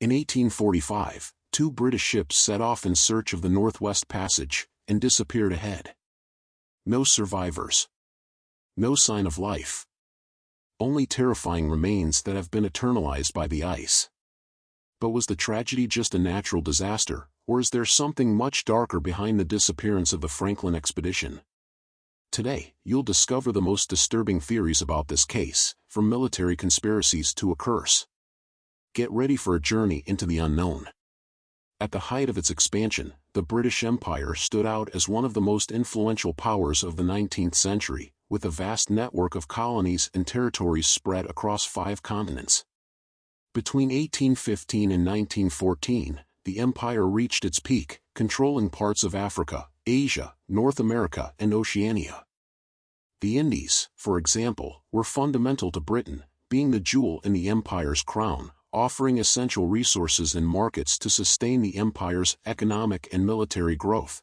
In 1845, two British ships set off in search of the Northwest Passage, and disappeared ahead. No survivors. No sign of life. Only terrifying remains that have been eternalized by the ice. But was the tragedy just a natural disaster, or is there something much darker behind the disappearance of the Franklin expedition? Today, you'll discover the most disturbing theories about this case, from military conspiracies to a curse. Get ready for a journey into the unknown. At the height of its expansion, the British Empire stood out as one of the most influential powers of the 19th century, with a vast network of colonies and territories spread across 5 continents. Between 1815 and 1914, the empire reached its peak, controlling parts of Africa, Asia, North America, and Oceania. The Indies, for example, were fundamental to Britain, being the jewel in the empire's crown, offering essential resources and markets to sustain the empire's economic and military growth.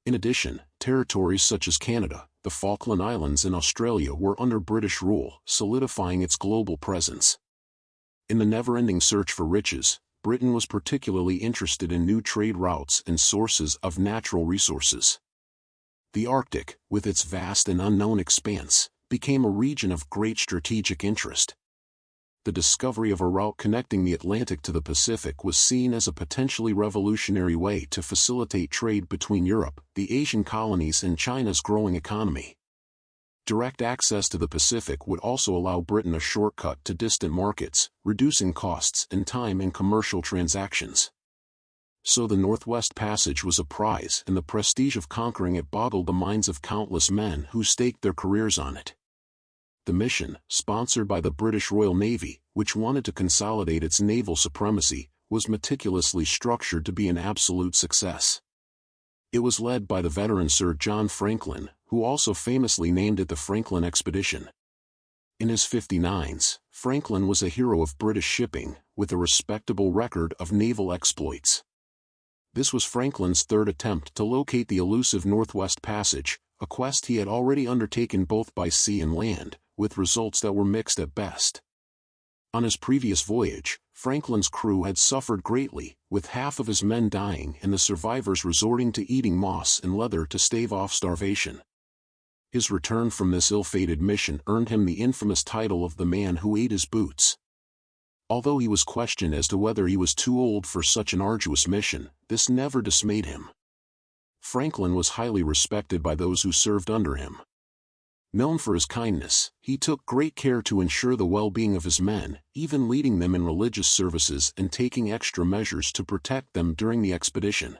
In addition, territories such as Canada, the Falkland Islands, and Australia were under British rule, solidifying its global presence. In the never-ending search for riches, Britain was particularly interested in new trade routes and sources of natural resources. The Arctic, with its vast and unknown expanse, became a region of great strategic interest. The discovery of a route connecting the Atlantic to the Pacific was seen as a potentially revolutionary way to facilitate trade between Europe, the Asian colonies, and China's growing economy. Direct access to the Pacific would also allow Britain a shortcut to distant markets, reducing costs and time in commercial transactions. So the Northwest Passage was a prize, and the prestige of conquering it boggled the minds of countless men who staked their careers on it. The mission, sponsored by the British Royal Navy, which wanted to consolidate its naval supremacy, was meticulously structured to be an absolute success. It was led by the veteran Sir John Franklin, who also famously named it the Franklin Expedition. In his 59s, Franklin was a hero of British shipping, with a respectable record of naval exploits. This was Franklin's third attempt to locate the elusive Northwest Passage, a quest he had already undertaken both by sea and land, with results that were mixed at best. On his previous voyage, Franklin's crew had suffered greatly, with half of his men dying and the survivors resorting to eating moss and leather to stave off starvation. His return from this ill-fated mission earned him the infamous title of the man who ate his boots. Although he was questioned as to whether he was too old for such an arduous mission, this never dismayed him. Franklin was highly respected by those who served under him. Known for his kindness, he took great care to ensure the well-being of his men, even leading them in religious services and taking extra measures to protect them during the expedition.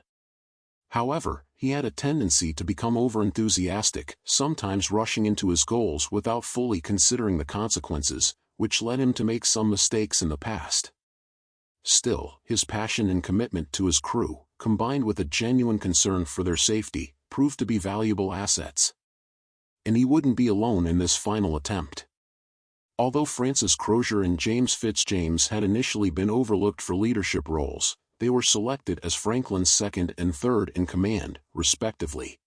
However, he had a tendency to become over-enthusiastic, sometimes rushing into his goals without fully considering the consequences, which led him to make some mistakes in the past. Still, his passion and commitment to his crew, combined with a genuine concern for their safety, proved to be valuable assets. And he wouldn't be alone in this final attempt. Although Francis Crozier and James Fitzjames had initially been overlooked for leadership roles, they were selected as Franklin's second and third in command, respectively.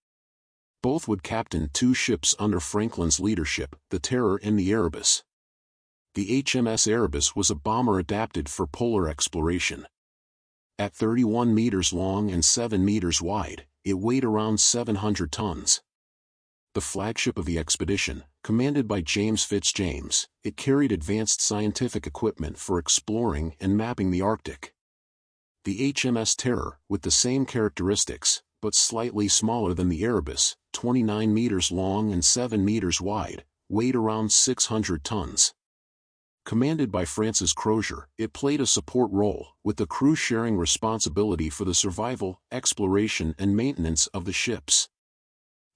Both would captain 2 ships under Franklin's leadership, the Terror and the Erebus. The HMS Erebus was a bomber adapted for polar exploration. At 31 meters long and 7 meters wide, it weighed around 700 tons. The flagship of the expedition, commanded by James Fitzjames, it carried advanced scientific equipment for exploring and mapping the Arctic. The HMS Terror, with the same characteristics, but slightly smaller than the Erebus, 29 meters long and 7 meters wide, weighed around 600 tons. Commanded by Francis Crozier, it played a support role, with the crew sharing responsibility for the survival, exploration, and maintenance of the ships.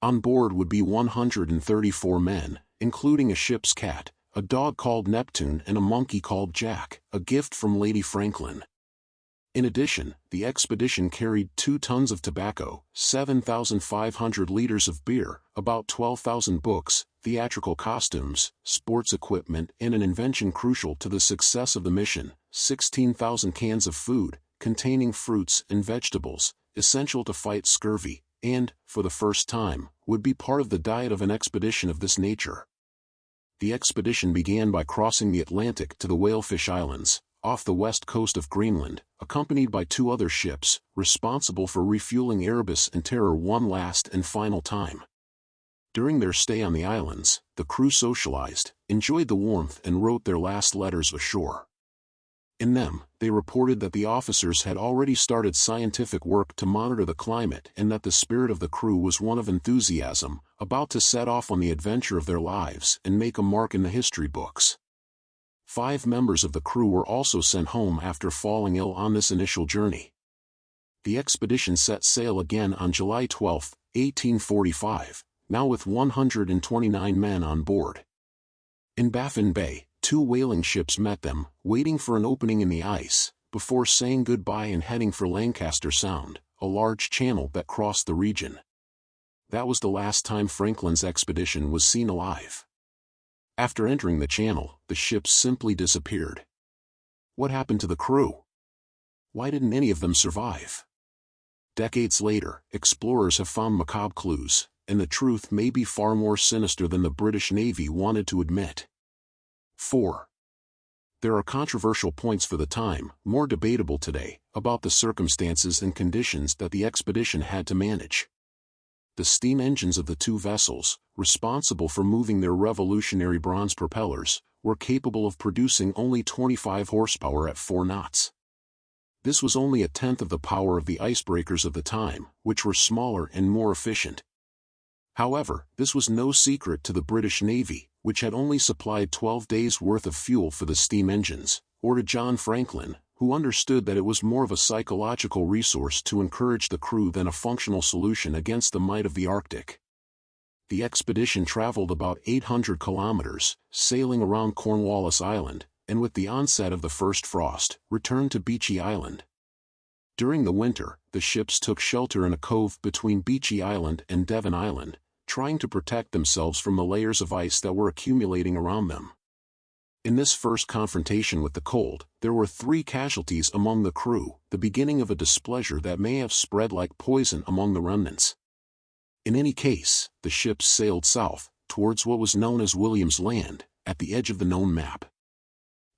On board would be 134 men, including a ship's cat, a dog called Neptune, and a monkey called Jack, a gift from Lady Franklin. In addition, the expedition carried 2 tons of tobacco, 7,500 liters of beer, about 12,000 books, theatrical costumes, sports equipment, and an invention crucial to the success of the mission, 16,000 cans of food, containing fruits and vegetables, essential to fight scurvy, and, for the first time, would be part of the diet of an expedition of this nature. The expedition began by crossing the Atlantic to the Whalefish Islands, off the west coast of Greenland, accompanied by 2 other ships, responsible for refueling Erebus and Terror one last and final time. During their stay on the islands, the crew socialized, enjoyed the warmth and wrote their last letters ashore. In them, they reported that the officers had already started scientific work to monitor the climate and that the spirit of the crew was one of enthusiasm, about to set off on the adventure of their lives and make a mark in the history books. 5 members of the crew were also sent home after falling ill on this initial journey. The expedition set sail again on July 12, 1845, now with 129 men on board. In Baffin Bay, 2 whaling ships met them, waiting for an opening in the ice, before saying goodbye and heading for Lancaster Sound, a large channel that crossed the region. That was the last time Franklin's expedition was seen alive. After entering the channel, the ships simply disappeared. What happened to the crew? Why didn't any of them survive? Decades later, explorers have found macabre clues, and the truth may be far more sinister than the British Navy wanted to admit. 4. There are controversial points for the time, more debatable today, about the circumstances and conditions that the expedition had to manage. The steam engines of the 2 vessels, responsible for moving their revolutionary bronze propellers, were capable of producing only 25 horsepower at 4 knots. This was only a tenth of the power of the icebreakers of the time, which were smaller and more efficient. However, this was no secret to the British Navy, which had only supplied 12 days' worth of fuel for the steam engines, or to John Franklin, who understood that it was more of a psychological resource to encourage the crew than a functional solution against the might of the Arctic. The expedition traveled about 800 kilometers, sailing around Cornwallis Island, and with the onset of the first frost, returned to Beechey Island. During the winter, the ships took shelter in a cove between Beechey Island and Devon Island, trying to protect themselves from the layers of ice that were accumulating around them. In this first confrontation with the cold, there were 3 casualties among the crew, the beginning of a displeasure that may have spread like poison among the remnants. In any case, the ships sailed south, towards what was known as William's Land, at the edge of the known map.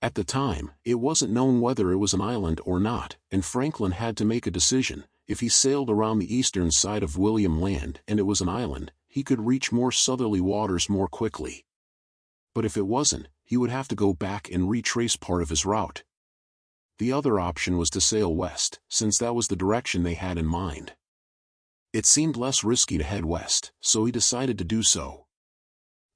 At the time, it wasn't known whether it was an island or not, and Franklin had to make a decision. If he sailed around the eastern side of William Land and it was an island, he could reach more southerly waters more quickly. But if it wasn't, he would have to go back and retrace part of his route. The other option was to sail west, since that was the direction they had in mind. It seemed less risky to head west, so he decided to do so.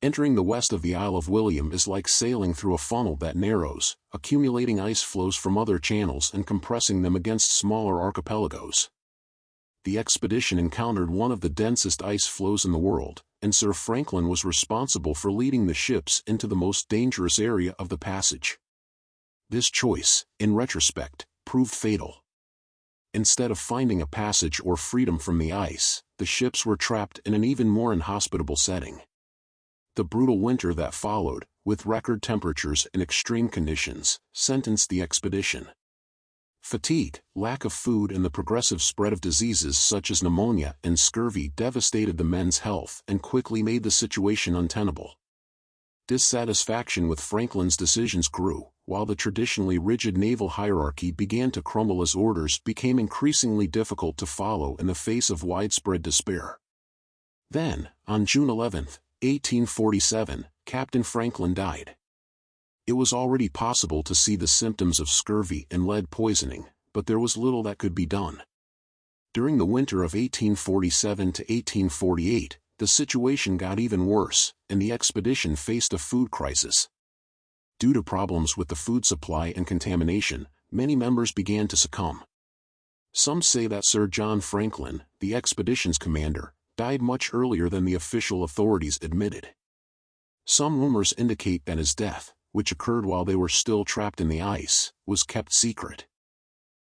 Entering the west of the Isle of William is like sailing through a funnel that narrows, accumulating ice flows from other channels and compressing them against smaller archipelagos. The expedition encountered one of the densest ice flows in the world, and Sir Franklin was responsible for leading the ships into the most dangerous area of the passage. This choice, in retrospect, proved fatal. Instead of finding a passage or freedom from the ice, the ships were trapped in an even more inhospitable setting. The brutal winter that followed, with record temperatures and extreme conditions, sentenced the expedition. Fatigue, lack of food and the progressive spread of diseases such as pneumonia and scurvy devastated the men's health and quickly made the situation untenable. Dissatisfaction with Franklin's decisions grew, while the traditionally rigid naval hierarchy began to crumble as orders became increasingly difficult to follow in the face of widespread despair. Then, on June 11, 1847, Captain Franklin died. It was already possible to see the symptoms of scurvy and lead poisoning, but there was little that could be done. During the winter of 1847 to 1848, the situation got even worse, and the expedition faced a food crisis. Due to problems with the food supply and contamination, many members began to succumb. Some say that Sir John Franklin, the expedition's commander, died much earlier than the official authorities admitted. Some rumors indicate that his death, which occurred while they were still trapped in the ice, was kept secret.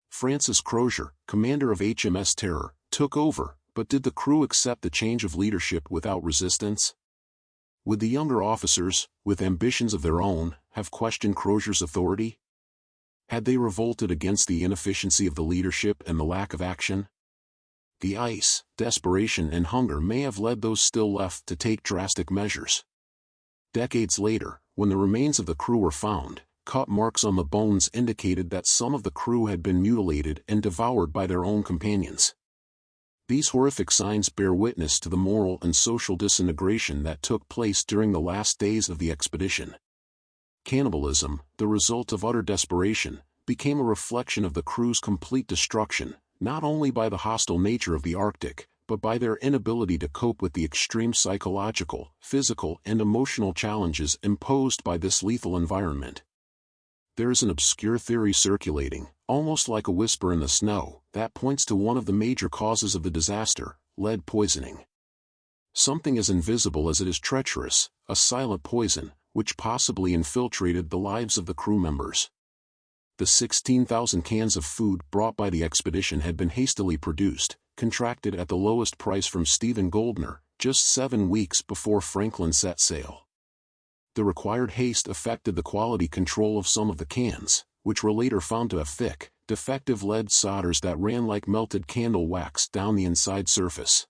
Francis Crozier, commander of HMS Terror, took over, but did the crew accept the change of leadership without resistance? Would the younger officers, with ambitions of their own, have questioned Crozier's authority? Had they revolted against the inefficiency of the leadership and the lack of action? The ice, desperation and hunger may have led those still left to take drastic measures. Decades later, when the remains of the crew were found, cut marks on the bones indicated that some of the crew had been mutilated and devoured by their own companions. These horrific signs bear witness to the moral and social disintegration that took place during the last days of the expedition. Cannibalism, the result of utter desperation, became a reflection of the crew's complete destruction, not only by the hostile nature of the Arctic, but by their inability to cope with the extreme psychological, physical, and emotional challenges imposed by this lethal environment. There is an obscure theory circulating, almost like a whisper in the snow, that points to one of the major causes of the disaster: lead poisoning. Something as invisible as it is treacherous, a silent poison, which possibly infiltrated the lives of the crew members. The 16,000 cans of food brought by the expedition had been hastily produced, contracted at the lowest price from Stephen Goldner, just 7 weeks before Franklin set sail. The required haste affected the quality control of some of the cans, which were later found to have thick, defective lead solders that ran like melted candle wax down the inside surface.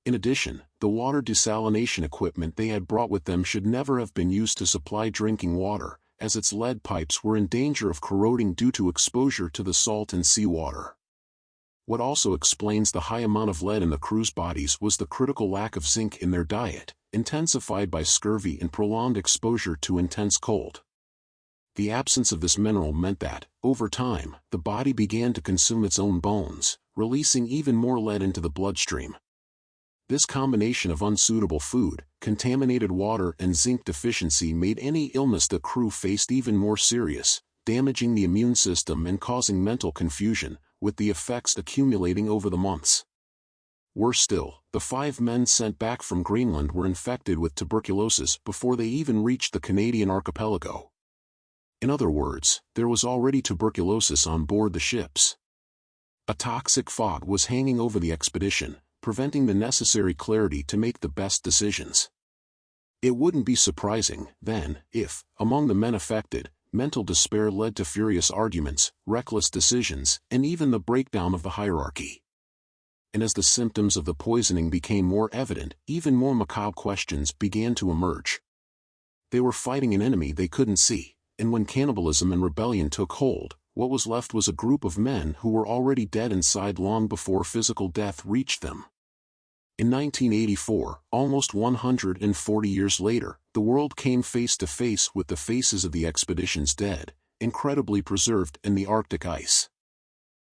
In addition, the water desalination equipment they had brought with them should never have been used to supply drinking water, as its lead pipes were in danger of corroding due to exposure to the salt and seawater. What also explains the high amount of lead in the crew's bodies was the critical lack of zinc in their diet, intensified by scurvy and prolonged exposure to intense cold. The absence of this mineral meant that, over time, the body began to consume its own bones, releasing even more lead into the bloodstream. This combination of unsuitable food, contaminated water, and zinc deficiency made any illness the crew faced even more serious, damaging the immune system and causing mental confusion, with the effects accumulating over the months. Worse still, the 5 men sent back from Greenland were infected with tuberculosis before they even reached the Canadian archipelago. In other words, there was already tuberculosis on board the ships. A toxic fog was hanging over the expedition, preventing the necessary clarity to make the best decisions. It wouldn't be surprising, then, if, among the men affected, mental despair led to furious arguments, reckless decisions, and even the breakdown of the hierarchy. And as the symptoms of the poisoning became more evident, even more macabre questions began to emerge. They were fighting an enemy they couldn't see, and when cannibalism and rebellion took hold, what was left was a group of men who were already dead inside long before physical death reached them. In 1984, almost 140 years later, the world came face to face with the faces of the expedition's dead, incredibly preserved in the Arctic ice.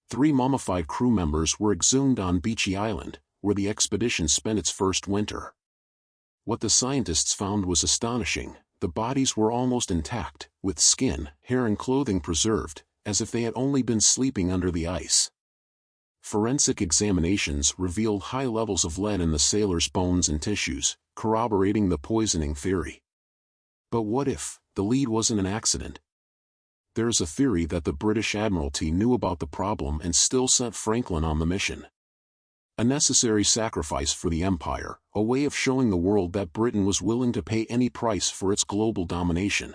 3 mummified crew members were exhumed on Beechey Island, where the expedition spent its first winter. What the scientists found was astonishing: the bodies were almost intact, with skin, hair, and clothing preserved, as if they had only been sleeping under the ice. Forensic examinations revealed high levels of lead in the sailors' bones and tissues, corroborating the poisoning theory. But what if the lead wasn't an accident? There is a theory that the British Admiralty knew about the problem and still sent Franklin on the mission. A necessary sacrifice for the Empire, a way of showing the world that Britain was willing to pay any price for its global domination.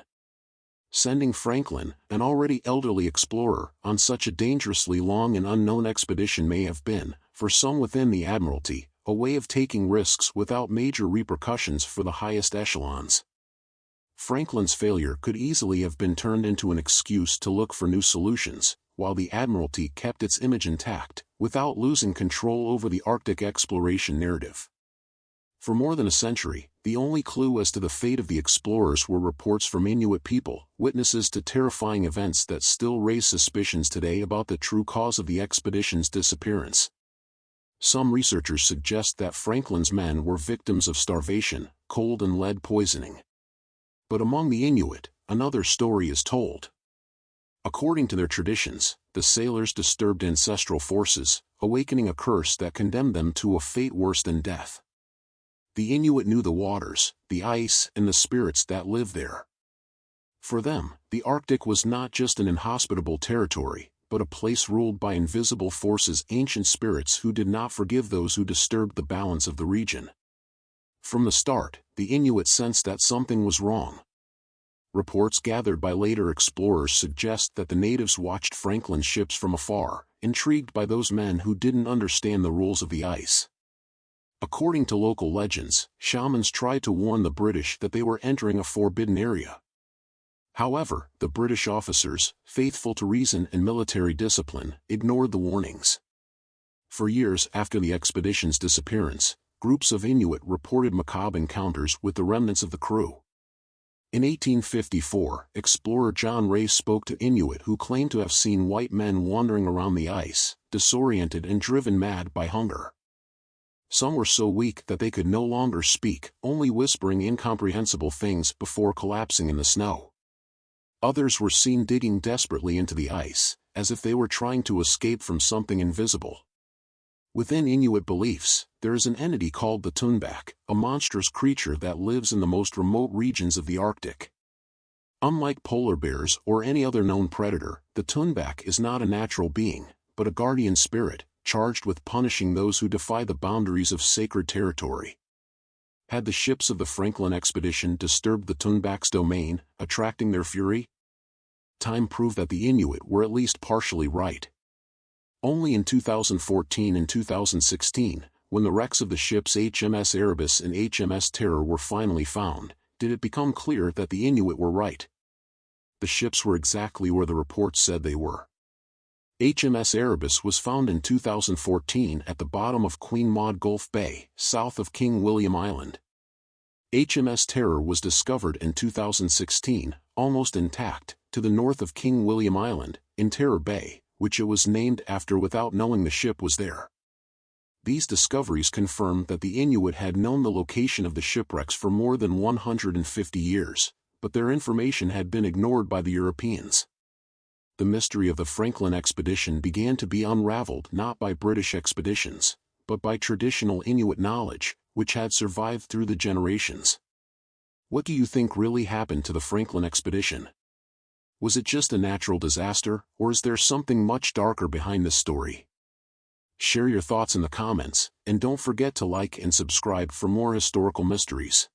Sending Franklin, an already elderly explorer, on such a dangerously long and unknown expedition may have been, for some within the Admiralty, a way of taking risks without major repercussions for the highest echelons. Franklin's failure could easily have been turned into an excuse to look for new solutions, while the Admiralty kept its image intact, without losing control over the Arctic exploration narrative. For more than a century, the only clue as to the fate of the explorers were reports from Inuit people, witnesses to terrifying events that still raise suspicions today about the true cause of the expedition's disappearance. Some researchers suggest that Franklin's men were victims of starvation, cold, and lead poisoning. But among the Inuit, another story is told. According to their traditions, the sailors disturbed ancestral forces, awakening a curse that condemned them to a fate worse than death. The Inuit knew the waters, the ice, and the spirits that lived there. For them, the Arctic was not just an inhospitable territory, but a place ruled by invisible forces, ancient spirits who did not forgive those who disturbed the balance of the region. From the start, the Inuit sensed that something was wrong. Reports gathered by later explorers suggest that the natives watched Franklin's ships from afar, intrigued by those men who didn't understand the rules of the ice. According to local legends, shamans tried to warn the British that they were entering a forbidden area. However, the British officers, faithful to reason and military discipline, ignored the warnings. For years after the expedition's disappearance, groups of Inuit reported macabre encounters with the remnants of the crew. In 1854, explorer John Rae spoke to Inuit who claimed to have seen white men wandering around the ice, disoriented and driven mad by hunger. Some were so weak that they could no longer speak, only whispering incomprehensible things before collapsing in the snow. Others were seen digging desperately into the ice, as if they were trying to escape from something invisible. Within Inuit beliefs, there is an entity called the Tunbak, a monstrous creature that lives in the most remote regions of the Arctic. Unlike polar bears or any other known predator, the Tunbak is not a natural being, but a guardian spirit, charged with punishing those who defy the boundaries of sacred territory. Had the ships of the Franklin expedition disturbed the Tunbak's domain, attracting their fury? Time proved that the Inuit were at least partially right. Only in 2014 and 2016, when the wrecks of the ships HMS Erebus and HMS Terror were finally found, did it become clear that the Inuit were right. The ships were exactly where the reports said they were. HMS Erebus was found in 2014 at the bottom of Queen Maud Gulf Bay, south of King William Island. HMS Terror was discovered in 2016, almost intact, to the north of King William Island, in Terror Bay, which it was named after without knowing the ship was there. These discoveries confirmed that the Inuit had known the location of the shipwrecks for more than 150 years, but their information had been ignored by the Europeans. The mystery of the Franklin expedition began to be unraveled not by British expeditions, but by traditional Inuit knowledge, which had survived through the generations. What do you think really happened to the Franklin expedition? Was it just a natural disaster, or is there something much darker behind this story? Share your thoughts in the comments, and don't forget to like and subscribe for more historical mysteries.